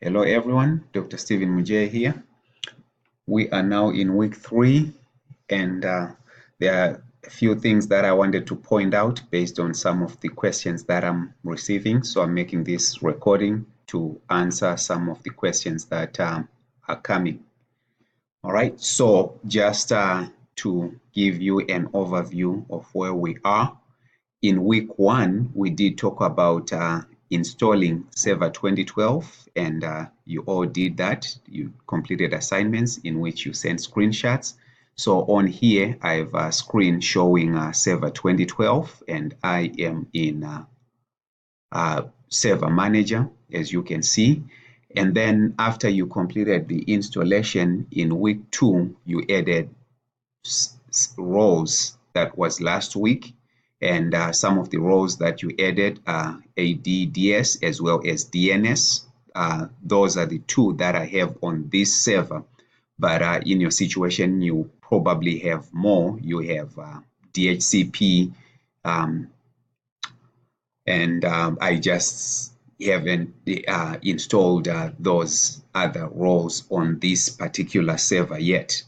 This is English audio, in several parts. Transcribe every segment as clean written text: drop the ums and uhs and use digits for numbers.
Hello everyone, Dr. Stephen Mujay here. We are now in week 3 and there are a few things that I wanted to point out based on some of the questions that I'm receiving. So I'm making this recording to answer some of the questions that are coming. All right, so just to give you an overview of where we are. In week 1, we did talk about installing Server 2012, and you all did that. You completed assignments in which you sent screenshots. So on here, I have a screen showing Server 2012, and I am in Server Manager, as you can see. And then after you completed the installation in week 2, you added roles that was last week. And some of the roles that you added are ADDS as well as DNS. Those are the two that I have on this server. But in your situation, you probably have more. You have DHCP, and I just haven't installed those other roles on this particular server yet.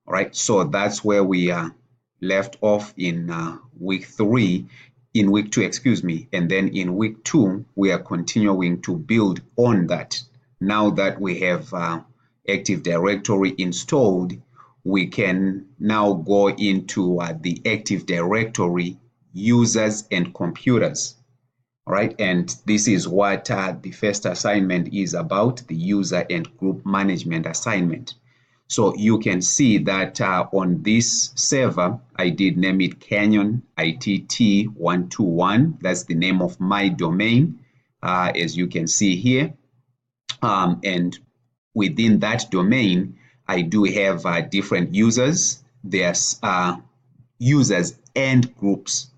All right, so that's where we left off in week 3, in week 2, excuse me, and then in week 2, we are continuing to build on that. Now that we have Active Directory installed, we can now go into the Active Directory users and computers. All right, and this is what the first assignment is about, the user and group management assignment. So you can see that on this server, I did name it Canyon ITT 121. That's the name of my domain, as you can see here. And within that domain, I do have different users. There's users and groups.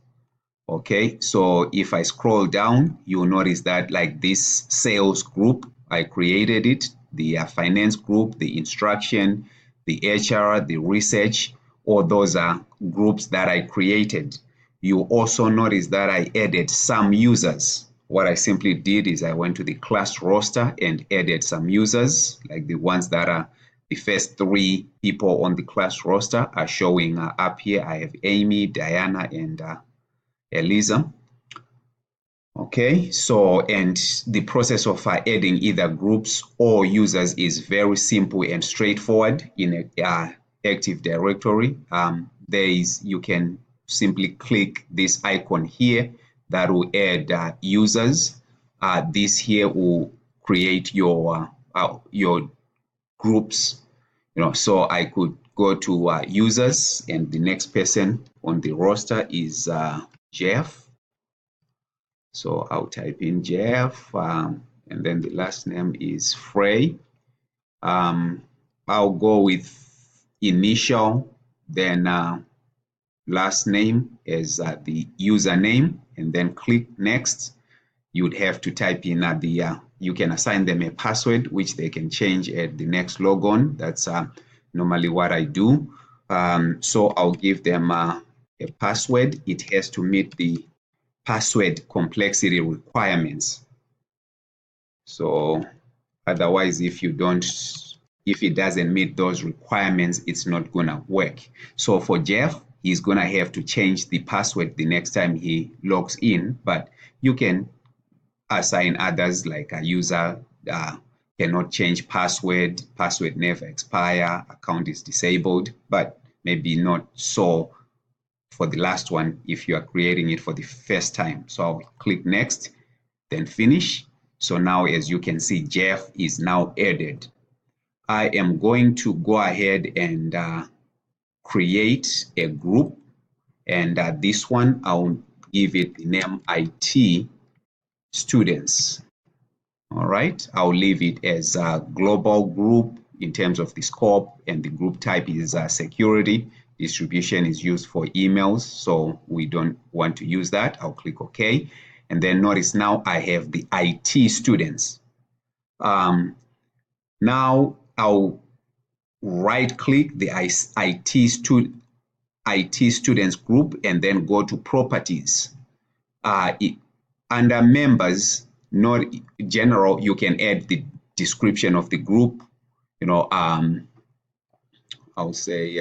Okay, so if I scroll down, you'll notice that like this sales group, I created it, the finance group, the instruction, the HR, the research, all those are groups that I created. You also notice that I added some users. What I simply did is I went to the class roster and added some users, like the ones that are the first 3 people on the class roster are showing up here. I have Amy, Diana, and Eliza. Okay, so and the process of adding either groups or users is very simple and straightforward in a Active Directory. You can simply click this icon here that will add users. This here will create your groups. So I could go to users, and the next person on the roster is Jeff. So I'll type in Jeff, and then the last name is Frey. I'll go with initial, then last name as the username, and then click next. You'd have to type in you can assign them a password, which they can change at the next logon. That's normally what I do. So I'll give them a password. It has to meet the password complexity requirements. So otherwise, if it doesn't meet those requirements, it's not gonna work. So for Jeff, he's gonna have to change the password the next time he logs in, but you can assign others, like a user cannot change password never expire, account is disabled, but maybe not so for the last one if you are creating it for the first time. So I'll click next, then finish. So now, as you can see, Jeff is now added. I am going to go ahead and create a group, and this one I'll give it the name IT students. All right, I'll leave it as a global group in terms of the scope, and the group type is security. Distribution is used for emails, so we don't want to use that. I'll click OK. And then notice now I have the IT students. Now I'll right-click the IT students group and then go to properties. Under members, not general, you can add the description of the group, you know, I'll say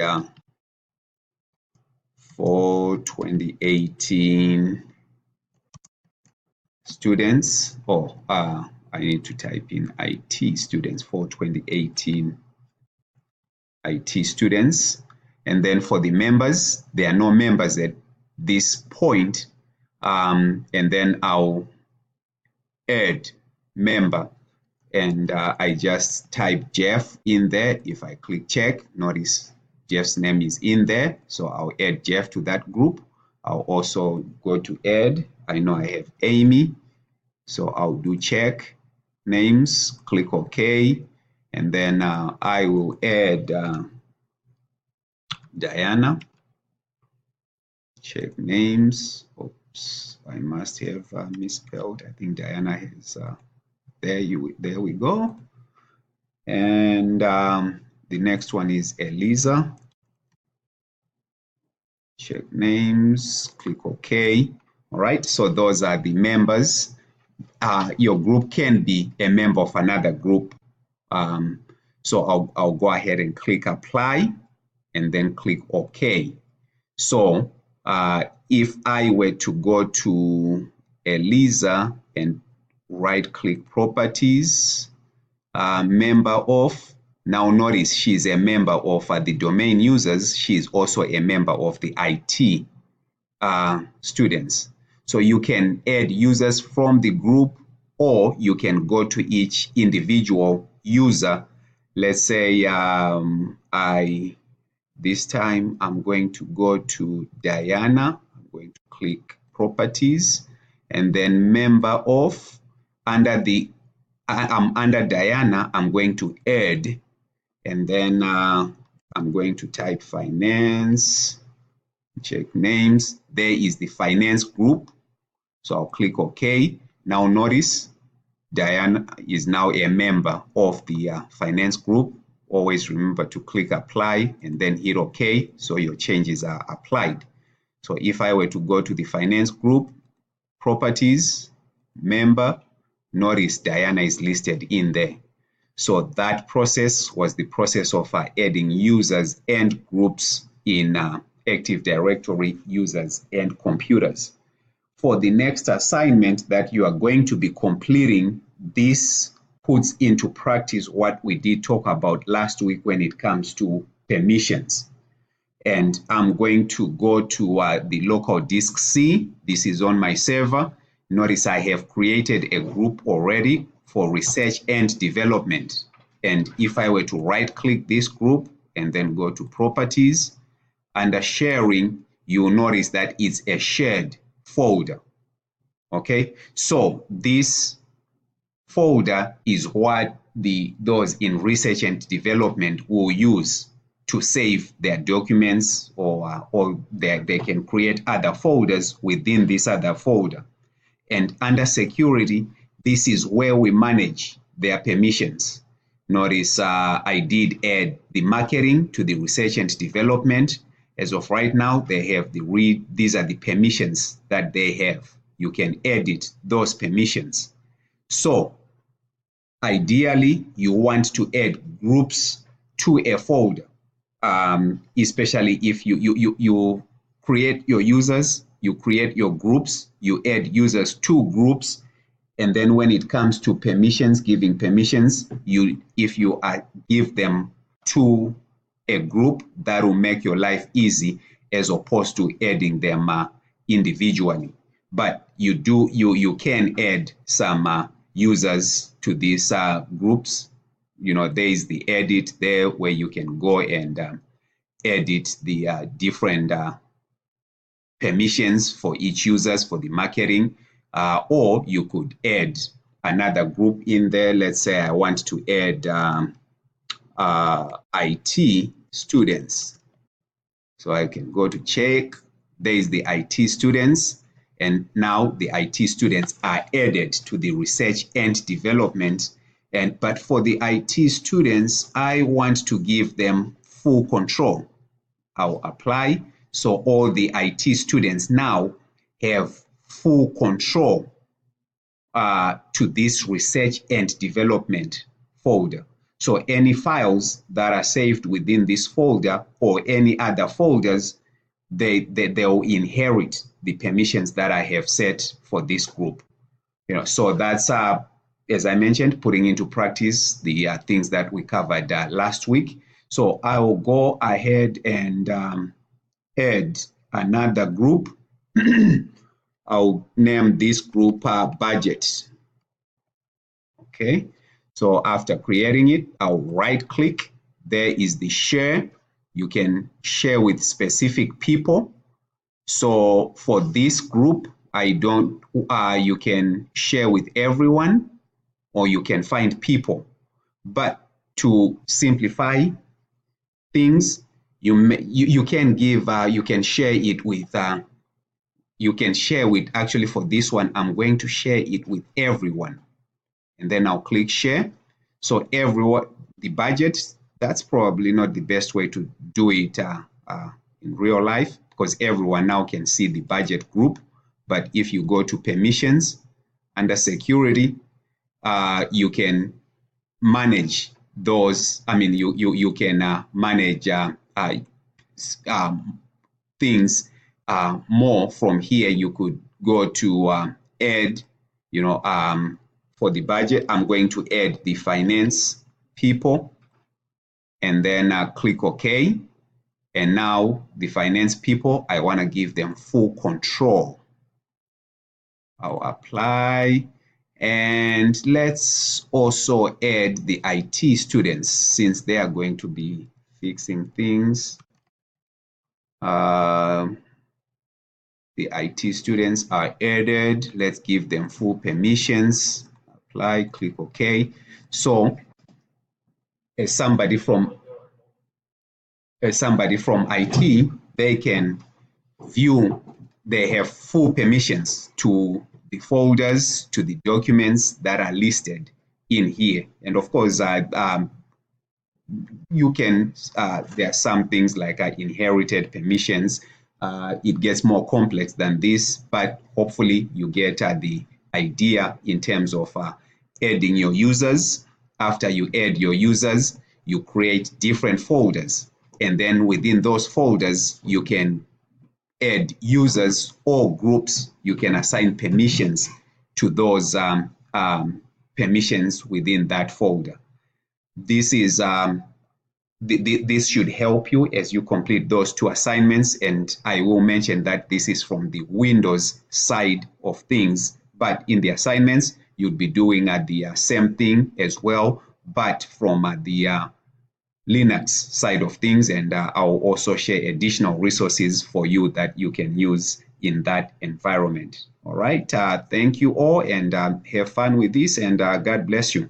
for 2018 students, or I need to type in IT students for 2018 IT students. And then for the members, there are no members at this point. And then I'll add member, and I just type Jeff in there. If I click check, notice Jeff's name is in there. So I'll add Jeff to that group. I'll also go to add. I know I have Amy. So I'll do check names, click OK. And then I will add Diana. Check names. Oops, I must have misspelled. I think Diana has, there we go. And the next one is Eliza. Check names, click OK. All right, so those are the members. Your group can be a member of another group. So I'll go ahead and click apply and then click OK. So if I were to go to Eliza and right click properties, member of, now notice she's a member of the domain users. She's also a member of the IT students. So you can add users from the group, or you can go to each individual user. Let's say this time I'm going to go to Diana. I'm going to click properties and then member of. Under Diana, I'm going to add, and then I'm going to type finance, check names. There is the finance group. So I'll click OK. Now notice Diana is now a member of the finance group. Always remember to click apply and then hit OK, so your changes are applied. So if I were to go to the finance group, properties, member, notice Diana is listed in there. So that process was the process of adding users and groups in Active Directory users and computers. For the next assignment that you are going to be completing, this puts into practice what we did talk about last week when it comes to permissions. And I'm going to go to the local disk C. This is on my server. Notice I have created a group already for research and development. And if I were to right click this group and then go to properties, under sharing, you'll notice that it's a shared folder. Okay, so this folder is what those in research and development will use to save their documents, or they can create other folders within this other folder. And under security, this is where we manage their permissions. Notice I did add the marketing to the research and development. As of right now, they have these are the permissions that they have. You can edit those permissions. So ideally, you want to add groups to a folder, especially if you create your users, you create your groups, you add users to groups, and then when it comes to permissions, giving permissions, if you give them to a group, that will make your life easy as opposed to adding them individually. But you can add some users to these groups. You know, there is the edit there where you can go and edit the different permissions for each users for the marketing, or you could add another group in there. Let's say I want to add IT students. So I can go to check. There is the IT students. And now the IT students are added to the research and development. But for the IT students, I want to give them full control. I'll apply. So all the IT students now have full control to this research and development folder. So any files that are saved within this folder or any other folders, they'll inherit the permissions that I have set for this group. So that's, as I mentioned, putting into practice the things that we covered last week. So I will go ahead and add another group. I'll name this group budget. Okay, so after creating it, I'll right click. There is the share. You can share with specific people. So for this group, you can share with everyone, or you can find people. But to simplify things, you can share it with actually for this one, I'm going to share it with everyone. And then I'll click share. So everyone, the budget, that's probably not the best way to do it in real life, because everyone now can see the budget group. But if you go to permissions under security, you can manage those. I mean, you can manage things more from here. You could go to add, for the budget, I'm going to add the finance people, and then click OK. And now the finance people, I want to give them full control. I'll apply. And let's also add the IT students, since they are going to be fixing things. The IT students are added. Let's give them full permissions. Apply, click OK. So as somebody from IT, they can view, they have full permissions to the folders, to the documents that are listed in here. And of course, you can, there are some things like inherited permissions. It gets more complex than this, but hopefully you get the idea in terms of adding your users. After you add your users, you create different folders. And then within those folders, you can add users or groups. You can assign permissions to those permissions within that folder. This is this should help you as you complete those two assignments. And I will mention that this is from the Windows side of things, but in the assignments, you'd be doing the same thing as well, but from the Linux side of things. And I'll also share additional resources for you that you can use in that environment. All right. Thank you all, and have fun with this, and God bless you.